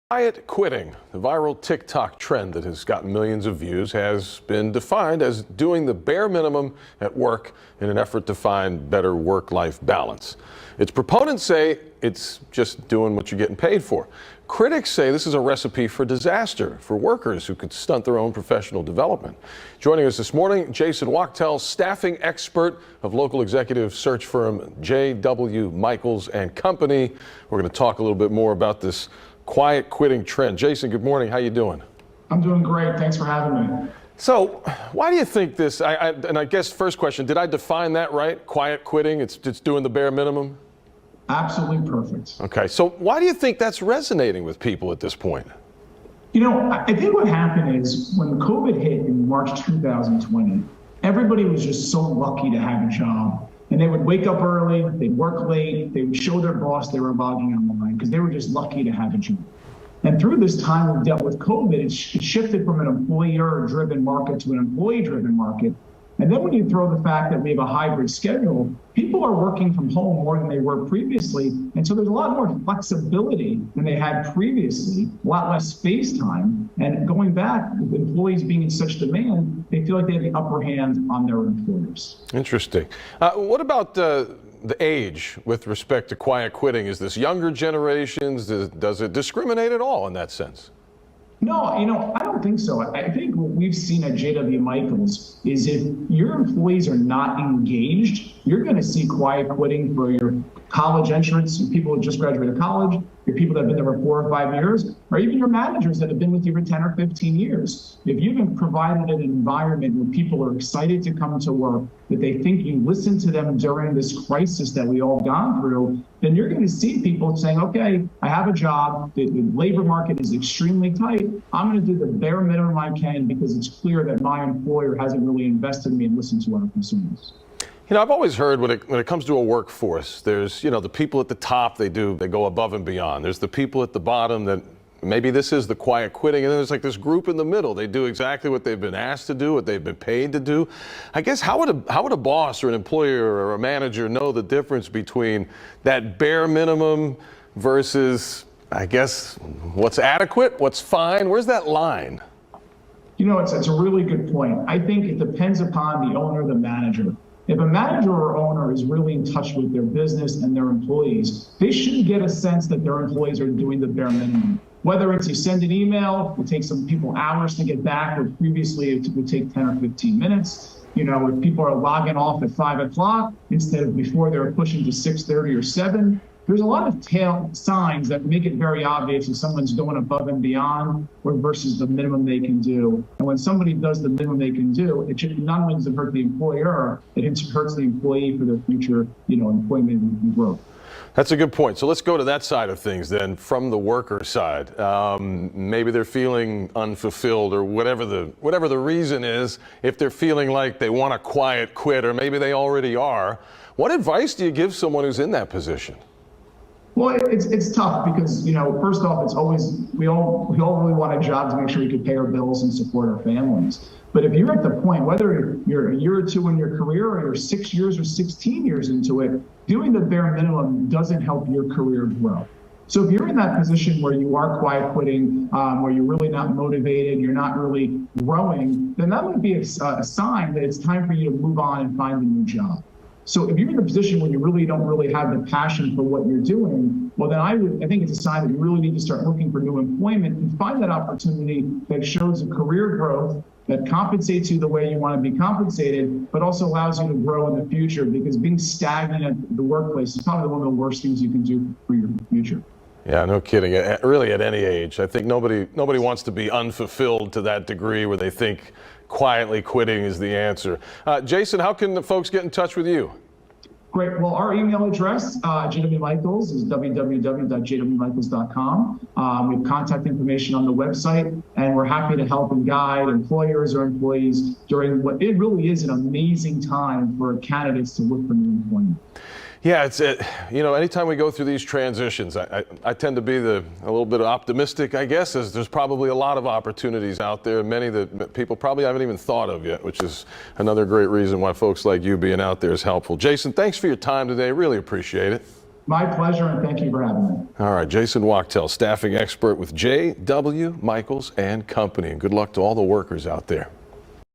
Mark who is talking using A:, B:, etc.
A: Quiet quitting, the viral TikTok trend that has gotten millions of views, has been defined as doing the bare minimum at work in an effort to find better work-life balance. Its proponents say it's just doing what you're getting paid for. Critics say this is a recipe for disaster for workers who could stunt their own professional development. Joining us this morning, Jason Wachtel, staffing expert of local executive search firm J.W. Michaels and Company. We're going to talk a little bit more about this quiet quitting trend. Jason, good morning. How you doing?
B: I'm doing great. Thanks for having me.
A: So, why do you think this? And I guess first question: did I define that right? Quiet quitting. It's doing the bare minimum.
B: Absolutely perfect.
A: Okay. So, why do you think that's resonating with people at this point?
B: You know, I think what happened is when COVID hit in March 2020, everybody was just so lucky to have a job. And they would wake up early, they'd work late, they would show their boss they were logging on the line because they were just lucky to have a job. And through this time we've dealt with COVID, it shifted from an employer-driven market to an employee-driven market. And then when you throw the fact that we have a hybrid schedule, people are working from home more than they were previously. And so there's a lot more flexibility than they had previously, a lot less space time. And going back, with employees being in such demand, they feel like they have the upper hand on their employers.
A: Interesting. What about the age with respect to quiet quitting? Is this younger generations? Does it discriminate at all in that sense?
B: No, you know, I don't think so. I think what we've seen at J.W. Michaels is if your employees are not engaged, you're going to see quiet quitting for your college entrants, people who just graduated college, your people that have been there for 4 or 5 years, or even your managers that have been with you for 10 or 15 years. If you've been provided an environment where people are excited to come to work, that they think you listen to them during this crisis that we all gone through, then you're going to see people saying, okay, I have a job, the labor market is extremely tight, I'm going to do the bare minimum I can because it's clear that my employer hasn't really invested in me and listened to our consumers.
A: You know, I've always heard when it comes to a workforce, there's, you know, the people at the top, they go above and beyond. There's the people at the bottom that maybe this is the quiet quitting, and then there's like this group in the middle. They do exactly what they've been asked to do, what they've been paid to do. I guess how would a boss or an employer or a manager know the difference between that bare minimum versus, I guess, what's adequate, what's fine? Where's that line?
B: You know, it's a really good point. I think it depends upon the owner, the manager. If a manager or owner is really in touch with their business and their employees, they should get a sense that their employees are doing the bare minimum. Whether it's you send an email, it takes some people hours to get back, where previously it would take 10 or 15 minutes. You know, if people are logging off at 5 o'clock instead of before they were pushing to 6:30 or 7, there's a lot of tail signs that make it very obvious if someone's going above and beyond or versus the minimum they can do. And when somebody does the minimum they can do, it should not only does it hurt the employer, it hurts the employee for their future, you know, employment and growth.
A: That's a good point. So let's go to that side of things then, from the worker side. Maybe they're feeling unfulfilled or whatever the reason is. If they're feeling like they want to quiet quit, or maybe they already are, what advice do you give someone who's in that position?
B: Well, it's tough because, you know, first off, it's always, we all really want a job to make sure we can pay our bills and support our families. But if you're at the point, whether you're a year or two in your career or you're 6 years or 16 years into it, doing the bare minimum doesn't help your career grow. So if you're in that position where you are quiet quitting, where you're really not motivated, you're not really growing, then that would be a sign that it's time for you to move on and find a new job. So if you're in a position where you really don't have the passion for what you're doing, well, then I think it's a sign that you really need to start looking for new employment and find that opportunity that shows a career growth that compensates you the way you want to be compensated, but also allows you to grow in the future, because being stagnant at the workplace is probably one of the worst things you can do for your future.
A: Yeah, no kidding. Really, at any age, I think nobody wants to be unfulfilled to that degree where they think quietly quitting is the answer. Jason, how can the folks get in touch with you?
B: Great. Well, our email address, J.W. Michaels, is www.jwmichaels.com. We have contact information on the website, and we're happy to help and guide employers or employees during what it really is an amazing time for candidates to look for new employment.
A: Yeah, it's you know, anytime we go through these transitions, I tend to be a little bit optimistic, I guess, as there's probably a lot of opportunities out there, many that people probably haven't even thought of yet, which is another great reason why folks like you being out there is helpful. Jason, thanks for your time today. Really appreciate it.
B: My pleasure, and thank you for having me.
A: All right, Jason Wachtel, staffing expert with J.W. Michaels and Company. And good luck to all the workers out there.